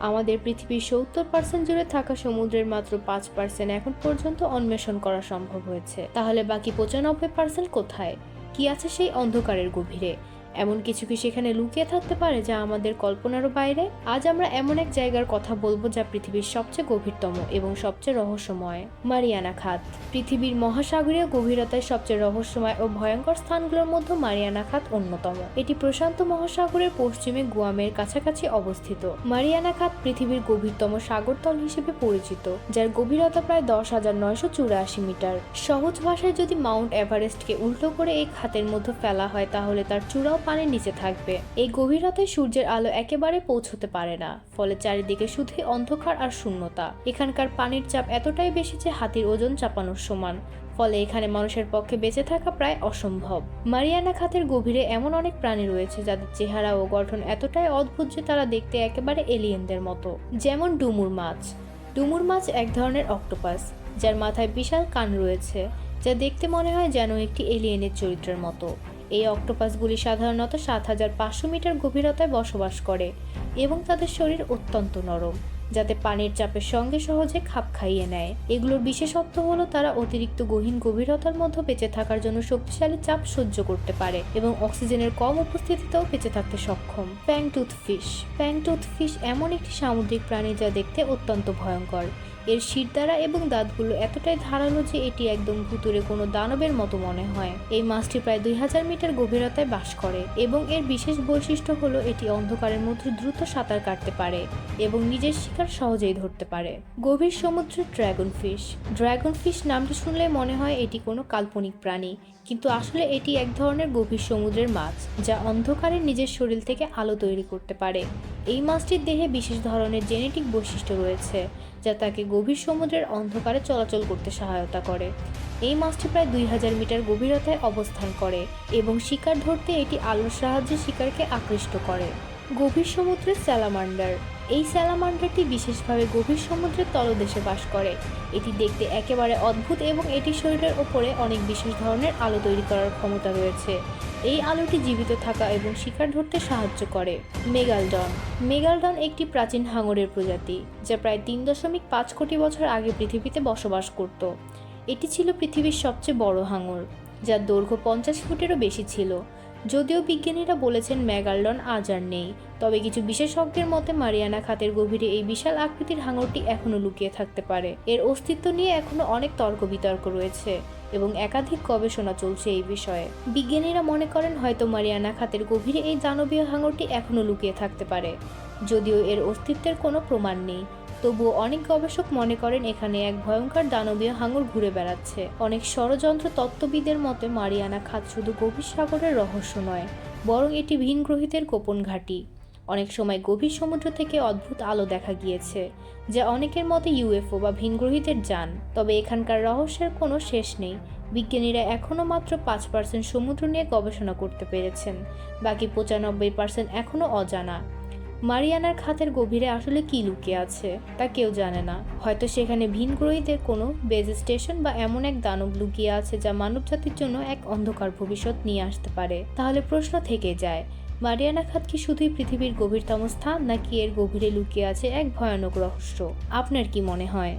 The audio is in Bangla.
আমাদের পৃথিবীর 70% জুড়ে থাকা সমুদ্রের মাত্র 5% এখন পর্যন্ত অন্বেষণ করা সম্ভব হয়েছে। তাহলে বাকি 95% কোথায়? কি আছে সেই অন্ধকারের গভীরে? এমন কিছু কি সেখানে লুকিয়ে থাকতে পারে যা আমাদের কল্পনারও বাইরে? আজ আমরা এমন এক জায়গার কথা বলবো যা পৃথিবীর সবচেয়ে গভীরতম এবং সবচেয়ে রহস্যময়, মারিয়ানা খাত। পৃথিবীর মহাসাগরীয় গভীরতায় সবচেয়ে রহস্যময় ও ভয়ঙ্কর স্থানগুলোর মধ্যে মারিয়ানা খাত অন্যতম। এটি প্রশান্ত মহাসাগরের পশ্চিমে গুয়ামের কাছাকাছি অবস্থিত। মারিয়ানা খাত পৃথিবীর গভীরতম সাগরতল হিসেবে পরিচিত, যার গভীরতা প্রায় 10,984 মিটার। সহজ ভাষায় যদি মাউন্ট এভারেস্টকে উল্টো করে এই খাতের মধ্যে ফেলা হয় তাহলে তার চূড়াও পানির নিচে থাকবে। এই গভীরতায় সূর্যের আলো একেবারে পৌঁছতে পারে না, ফলে চারিদিকে শুধুই অন্ধকার আর শূন্যতা। এখানকার পানির চাপ এতটাই বেশি যে হাতির ওজন চাপানোর সমান, ফলে এখানে মানুষের পক্ষে বেঁচে থাকা প্রায় অসম্ভব। মারিয়ানা খাতের গভীরে এমন অনেক প্রাণী রয়েছে যাদের চেহারা ও গঠন এতটাই অদ্ভুত যে তারা দেখতে একেবারে এলিয়েনদের মতো। যেমন ডুমুর মাছ। ডুমুর মাছ এক ধরনের অক্টোপাস, যার মাথায় বিশাল কান রয়েছে, যা দেখতে মনে হয় যেন একটি এলিয়েনের চরিত্রের মতো। এই অক্টোপাসগুলি সাধারণত 7,500 মিটার গভীরতায় বসবাস করে এবং তাদের শরীর অত্যন্ত নরম, যাতে পানির চাপের সঙ্গে সহজে খাপ খাইয়ে নেয়। এগুলোর বিশেষত্ব হলো তারা অতিরিক্ত গহীন গভীরতার মধ্যে বেঁচে থাকার জন্য শক্তিশালী চাপ সহ্য করতে পারে এবং অক্সিজেনের কম উপস্থিতিতেও বেঁচে থাকতে সক্ষম। ফ্যাংটুথ ফিশ। ফ্যাংটুথ ফিশ এমন একটি সামুদ্রিক প্রাণী যা দেখতে অত্যন্ত ভয়ঙ্কর। এর শিরদাঁড়া এবং দাঁতগুলো এতটাই ধারালো যে এটি একদম ভুতুড়ে কোনো দানবের মতো মনে হয়। এই মাছটি প্রায় 2,000 মিটার গভীরতায় বাস করে এবং এর বিশেষ বৈশিষ্ট্য হলো এটি অন্ধকারের মধ্যে দ্রুত সাঁতার কাটতে পারে এবং নিজের শিকার সহজেই ধরতে পারে। গভীর সমুদ্রের ড্রাগন ফিশ। ড্রাগন ফিশ নামটি শুনলে মনে হয় এটি কোনো কাল্পনিক প্রাণী, কিন্তু আসলে এটি এক ধরনের গভীর সমুদ্রের মাছ যা অন্ধকারে নিজের শরীর থেকে আলো তৈরি করতে পারে। এই মাছটির দেহে বিশেষ ধরনের জেনেটিক বৈশিষ্ট্য রয়েছে যা তাকে গভীর সমুদ্রের অন্ধকারে চলাচল করতে সহায়তা করে। এই মাছটি প্রায় 2,000 মিটার গভীরতায় অবস্থান করে এবং শিকার ধরতে এটি আলোর সাহায্যে শিকারকে আকৃষ্ট করে। গভীর সমুদ্রের স্যালামান্ডার। এই স্যালামান্ডারটি বিশেষভাবে গভীর সমুদ্রের তলদেশে বাস করে। এটি দেখতে একেবারে অদ্ভুত এবং এটির শরীরের ওপরে অনেক বিশেষ ধরনের আলো তৈরি করার ক্ষমতা রয়েছে। এই আলোটি জীবিত থাকা এবং শিকার ধরতে সাহায্য করে। মেগালডন। মেগালডন একটি প্রাচীন হাঙরের প্রজাতি যা প্রায় 3.5 কোটি বছর আগে পৃথিবীতে বসবাস করত। এটি ছিল পৃথিবীর সবচেয়ে বড় হাঙর, যার দৈর্ঘ্য 50 ফুটেরও বেশি ছিল। যদিও বিজ্ঞানীরা বলেছেন মেগালডন আজ আর নেই, তবে কিছু বিশেষজ্ঞের মতে মারিয়ানা খাতের গভীরে এই বিশাল আকৃতির হাঙরটি এখনও লুকিয়ে থাকতে পারে। এর অস্তিত্ব নিয়ে এখনও অনেক তর্ক বিতর্ক রয়েছে এবং একাধিক গবেষণা চলছে এই বিষয়ে। বিজ্ঞানীরা মনে করেন হয়তো মারিয়ানা খাতের গভীরে এই দানবীয় হাঙরটি এখনও লুকিয়ে থাকতে পারে। যদিও এর অস্তিত্বের কোনো প্রমাণ নেই, তবুও অনেক গবেষক মনে করেন এখানে এক ভয়ঙ্কর দানবীয় হাঙর ঘুরে বেড়াচ্ছে। অনেক ষড়যন্ত্র তত্ত্ববিদের মতে মারিয়ানা খাত শুধু গভীর সাগরের রহস্য নয়, বরং এটি ভিনগ্রহীদের গোপন ঘাঁটি। অনেক সময় গভীর সমুদ্র থেকে অদ্ভুত আলো দেখা গিয়েছে, যা অনেকের মতে ইউএফও বা ভিনগ্রহীদের যান। তবে এখানকার রহস্যের কোনো শেষ নেই। বিজ্ঞানীরা এখনও মাত্র 5% সমুদ্র নিয়ে গবেষণা করতে পেরেছেন, বাকি 95% এখনও অজানা। মারিয়ানার খাতের গভীরে আসলে কি লুকিয়ে আছে তা কেউ জানে না। হয়তো সেখানে ভিনগ্রহীদের কোনো বেজ স্টেশন বা এমন এক দানব লুকিয়ে আছে যা মানবজাতির জন্য এক অন্ধকার ভবিষ্যৎ নিয়ে আসতে পারে। তাহলে প্রশ্ন থেকে যায়, মারিয়ানা খাত কি শুধুই পৃথিবীর গভীরতম স্থান, নাকি এর গভীরে লুকিয়ে আছে এক ভয়ানক রহস্য? আপনার কি মনে হয়?